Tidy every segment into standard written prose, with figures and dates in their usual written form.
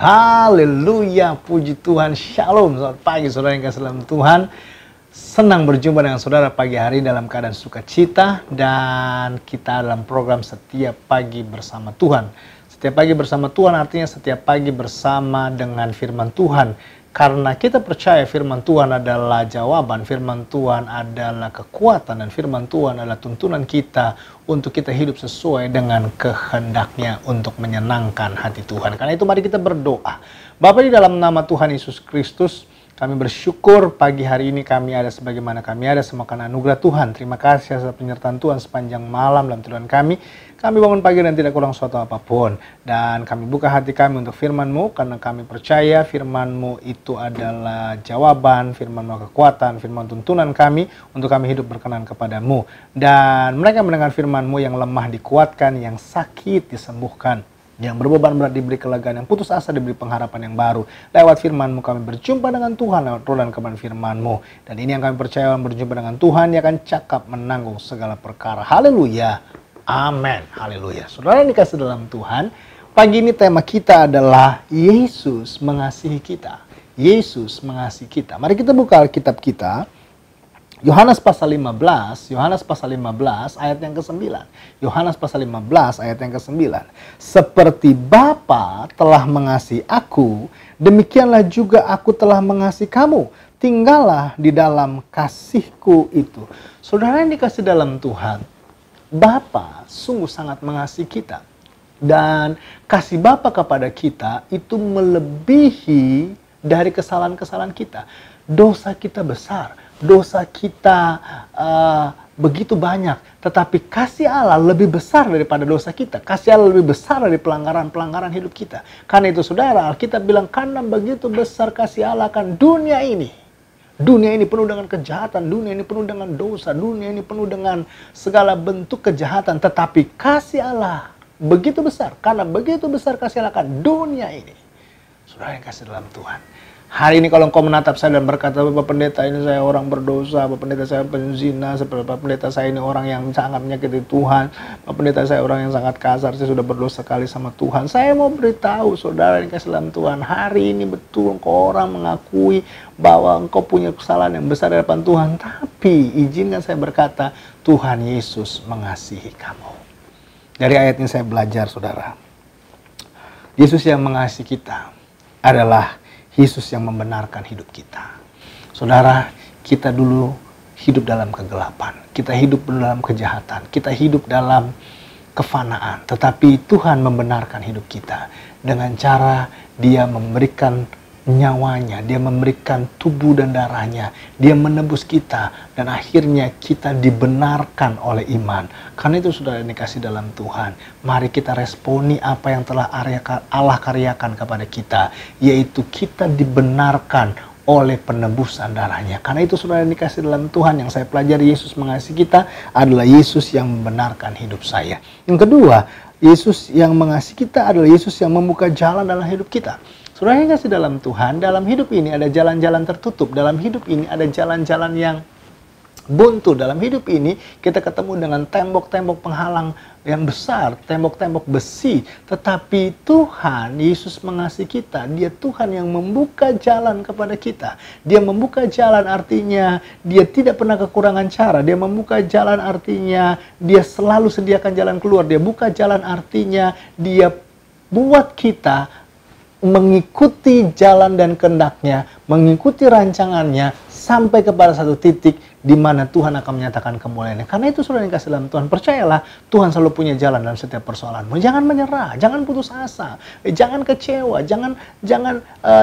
Haleluya, puji Tuhan, shalom. Selamat pagi saudara yang kasih dalam Tuhan. Senang berjumpa dengan saudara pagi hari dalam keadaan sukacita. Dan kita dalam program Setiap Pagi Bersama Tuhan. Setiap pagi bersama Tuhan artinya setiap pagi bersama dengan firman Tuhan. Karena kita percaya firman Tuhan adalah jawaban, firman Tuhan adalah kekuatan, dan firman Tuhan adalah tuntunan kita untuk kita hidup sesuai dengan kehendaknya untuk menyenangkan hati Tuhan. Karena itu mari kita berdoa. Bapa, di dalam nama Tuhan Yesus Kristus, kami bersyukur pagi hari ini kami ada sebagaimana kami ada, semua karena anugerah Tuhan. Terima kasih atas penyertaan Tuhan sepanjang malam dalam tiduran kami. Kami bangun pagi dan tidak kurang suatu apapun. Dan kami buka hati kami untuk firman-Mu, karena kami percaya firman-Mu itu adalah jawaban, firman-Mu kekuatan, firman tuntunan kami untuk kami hidup berkenan kepada-Mu. Dan mereka mendengar firman-Mu, yang lemah dikuatkan, yang sakit disembuhkan, yang berbeban berat diberi kelegaan, yang putus asa diberi pengharapan yang baru. Lewat firman-Mu kami berjumpa dengan Tuhan, lewat roh dan kebenaran firman-Mu. Dan ini yang kami percaya, berjumpa dengan Tuhan, yang akan cakap menanggung segala perkara. Haleluya, amin, haleluya. Saudara yang dikasih dalam Tuhan, pagi ini tema kita adalah Yesus mengasihi kita. Yesus mengasihi kita. Mari kita buka Alkitab kita, Yohanes pasal 15, Yohanes pasal 15 ayat yang ke-9. Yohanes pasal 15 ayat yang ke-9. Seperti Bapa telah mengasihi aku, demikianlah juga aku telah mengasihi kamu. Tinggallah di dalam kasihku itu. Saudara yang dikasih dalam Tuhan, Bapa sungguh sangat mengasihi kita. Dan kasih Bapa kepada kita itu melebihi dari kesalahan-kesalahan kita. Dosa kita besar. Dosa kita begitu banyak, tetapi kasih Allah lebih besar daripada dosa kita. Kasih Allah lebih besar dari pelanggaran-pelanggaran hidup kita. Karena itu saudara, Alkitab bilang, karena begitu besar kasih Allah akan dunia ini. Dunia ini penuh dengan kejahatan, dunia ini penuh dengan dosa, dunia ini penuh dengan segala bentuk kejahatan. Tetapi kasih Allah begitu besar, karena begitu besar kasih Allah akan dunia ini. Saudara yang kasih dalam Tuhan, hari ini kalau engkau menatap saya dan berkata, Bapak Pendeta, ini saya orang berdosa, Bapak Pendeta saya penzina, Bapak Pendeta saya ini orang yang sangat menyakiti Tuhan, Bapak Pendeta saya orang yang sangat kasar, saya sudah berdosa sekali sama Tuhan. Saya mau beritahu saudara yang kasih dalam Tuhan, hari ini betul engkau orang mengakui bahwa engkau punya kesalahan yang besar di hadapan Tuhan, tapi izinkan saya berkata, Tuhan Yesus mengasihi kamu. Dari ayat ini saya belajar saudara, Yesus yang mengasihi kita adalah Yesus yang membenarkan hidup kita. Saudara, kita dulu hidup dalam kegelapan. Kita hidup dalam kejahatan. Kita hidup dalam kefanaan. Tetapi Tuhan membenarkan hidup kita dengan cara Dia memberikan nyawanya. Dia memberikan tubuh dan darahnya. Dia menebus kita. Dan akhirnya kita dibenarkan oleh iman. Karena itu saudara yang dikasih dalam Tuhan, mari kita responi apa yang telah Allah karyakan kepada kita, yaitu kita dibenarkan oleh penebusan darahnya. Karena itu saudara yang dikasih dalam Tuhan, yang saya pelajari, Yesus mengasihi kita adalah Yesus yang membenarkan hidup saya. Yang kedua, Yesus yang mengasihi kita adalah Yesus yang membuka jalan dalam hidup kita. Saudara yang dikasih dalam Tuhan, dalam hidup ini ada jalan-jalan tertutup, dalam hidup ini ada jalan-jalan yang buntu. Dalam hidup ini kita ketemu dengan tembok-tembok penghalang yang besar, tembok-tembok besi. Tetapi Tuhan Yesus mengasihi kita. Dia Tuhan yang membuka jalan kepada kita. Dia membuka jalan artinya Dia tidak pernah kekurangan cara. Dia membuka jalan artinya Dia selalu sediakan jalan keluar. Dia buka jalan artinya Dia buat kita mengikuti jalan dan kehendaknya, mengikuti rancangannya sampai kepada satu titik di mana Tuhan akan menyatakan kemuliaannya. Karena itu saudara yang kasih dalam Tuhan, percayalah Tuhan selalu punya jalan dalam setiap persoalanmu. Jangan menyerah, jangan putus asa, jangan kecewa, jangan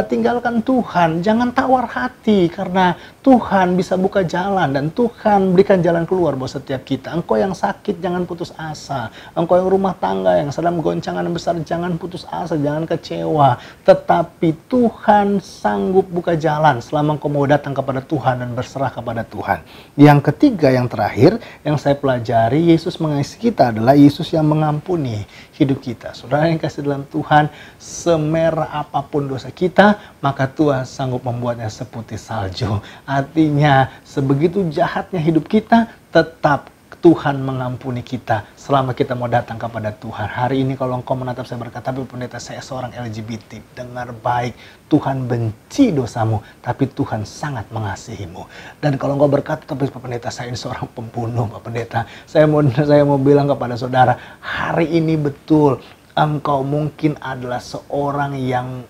tinggalkan Tuhan, jangan tawar hati, karena Tuhan bisa buka jalan dan Tuhan berikan jalan keluar buat setiap kita. Engkau yang sakit jangan putus asa, engkau yang rumah tangga yang sedang goncangan besar jangan putus asa, jangan kecewa, tetapi Tuhan sanggup buka jalan selama engkau mau datang kepada Tuhan dan berserah kepada Tuhan. Yang ketiga, yang terakhir yang saya pelajari, Yesus mengasihi kita adalah Yesus yang mengampuni hidup kita. Saudara yang kasih dalam Tuhan, semerah apapun dosa kita, maka Tuhan sanggup membuatnya seputih salju. Artinya sebegitu jahatnya hidup kita, tetap Tuhan mengampuni kita selama kita mau datang kepada Tuhan. Hari ini kalau engkau menatap saya berkata, tapi pendeta saya seorang LGBT. Dengar baik, Tuhan benci dosamu, tapi Tuhan sangat mengasihimu. Dan kalau engkau berkata, tapi Pak Pendeta saya ini seorang pembunuh, Pak Pendeta. Saya mau bilang kepada saudara, hari ini betul engkau mungkin adalah seorang yang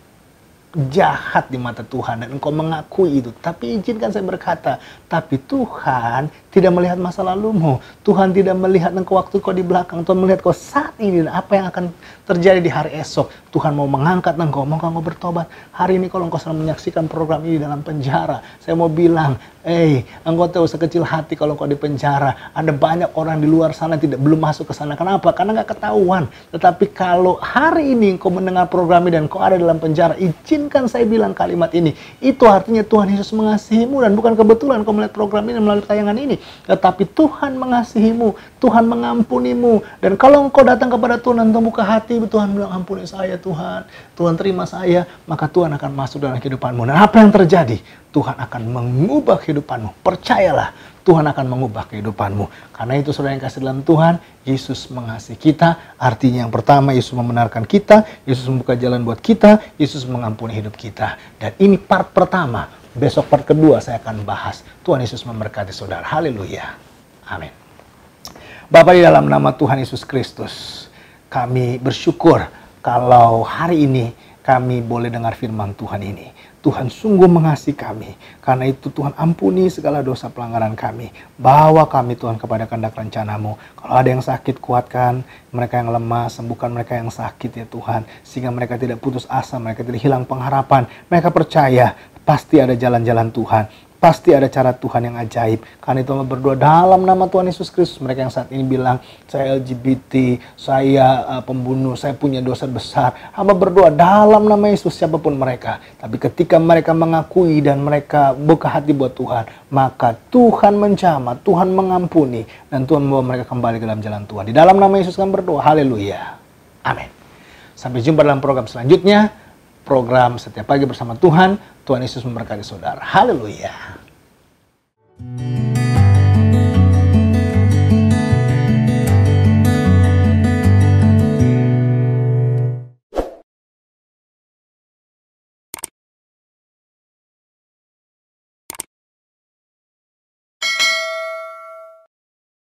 jahat di mata Tuhan dan engkau mengakui itu. Tapi izinkan saya berkata, tapi Tuhan tidak melihat masa lalumu. Tuhan tidak melihat engkau waktu kau di belakang. Tuhan melihat kau saat ini dan apa yang akan terjadi di hari esok. Tuhan mau mengangkat engkau, mau engkau bertobat. Hari ini kalau engkau sedang menyaksikan program ini dalam penjara, saya mau bilang, engkau tahu sekecil hati kalau engkau di penjara. Ada banyak orang di luar sana belum masuk ke sana. Kenapa? Karena nggak ketahuan. Tetapi kalau hari ini engkau mendengar program ini dan engkau ada dalam penjara, izinkan saya bilang kalimat ini. Itu artinya Tuhan Yesus mengasihimu dan bukan kebetulan engkau melihat program ini melalui tayangan ini. Tetapi Tuhan mengasihimu, Tuhan mengampunimu. Dan kalau engkau datang kepada Tuhan dan membuka hati, Tuhan bilang, ampuni saya Tuhan. Tuhan terima saya, maka Tuhan akan masuk dalam kehidupanmu. Dan apa yang terjadi? Tuhan akan mengubah kehidupanmu. Percayalah, Tuhan akan mengubah kehidupanmu. Karena itu saudara yang kasih dalam Tuhan, Yesus mengasihi kita. Artinya yang pertama, Yesus membenarkan kita, Yesus membuka jalan buat kita, Yesus mengampuni hidup kita. Dan ini part pertama. Besok part kedua saya akan bahas. Tuhan Yesus memberkati saudara. Haleluya. Amin. Bapa, di dalam nama Tuhan Yesus Kristus, kami bersyukur kalau hari ini kami boleh dengar firman Tuhan ini. Tuhan sungguh mengasihi kami. Karena itu Tuhan ampuni segala dosa pelanggaran kami. Bawa kami Tuhan kepada kehendak rencanamu. Kalau ada yang sakit, kuatkan. Mereka yang lemah, sembuhkan mereka yang sakit ya Tuhan. Sehingga mereka tidak putus asa, mereka tidak hilang pengharapan. Mereka percaya pasti ada jalan-jalan Tuhan. Pasti ada cara Tuhan yang ajaib. Karena itu hamba berdoa dalam nama Tuhan Yesus Kristus. Mereka yang saat ini bilang, saya LGBT, saya pembunuh, saya punya dosa besar. Hamba berdoa dalam nama Yesus siapapun mereka. Tapi ketika mereka mengakui dan mereka buka hati buat Tuhan, maka Tuhan menjamah, Tuhan mengampuni. Dan Tuhan membawa mereka kembali ke dalam jalan Tuhan. Di dalam nama Yesus kami berdoa. Haleluya. Amin. Sampai jumpa dalam program selanjutnya. Program Setiap Pagi Bersama Tuhan. Tuhan Yesus memberkati saudara. Haleluya.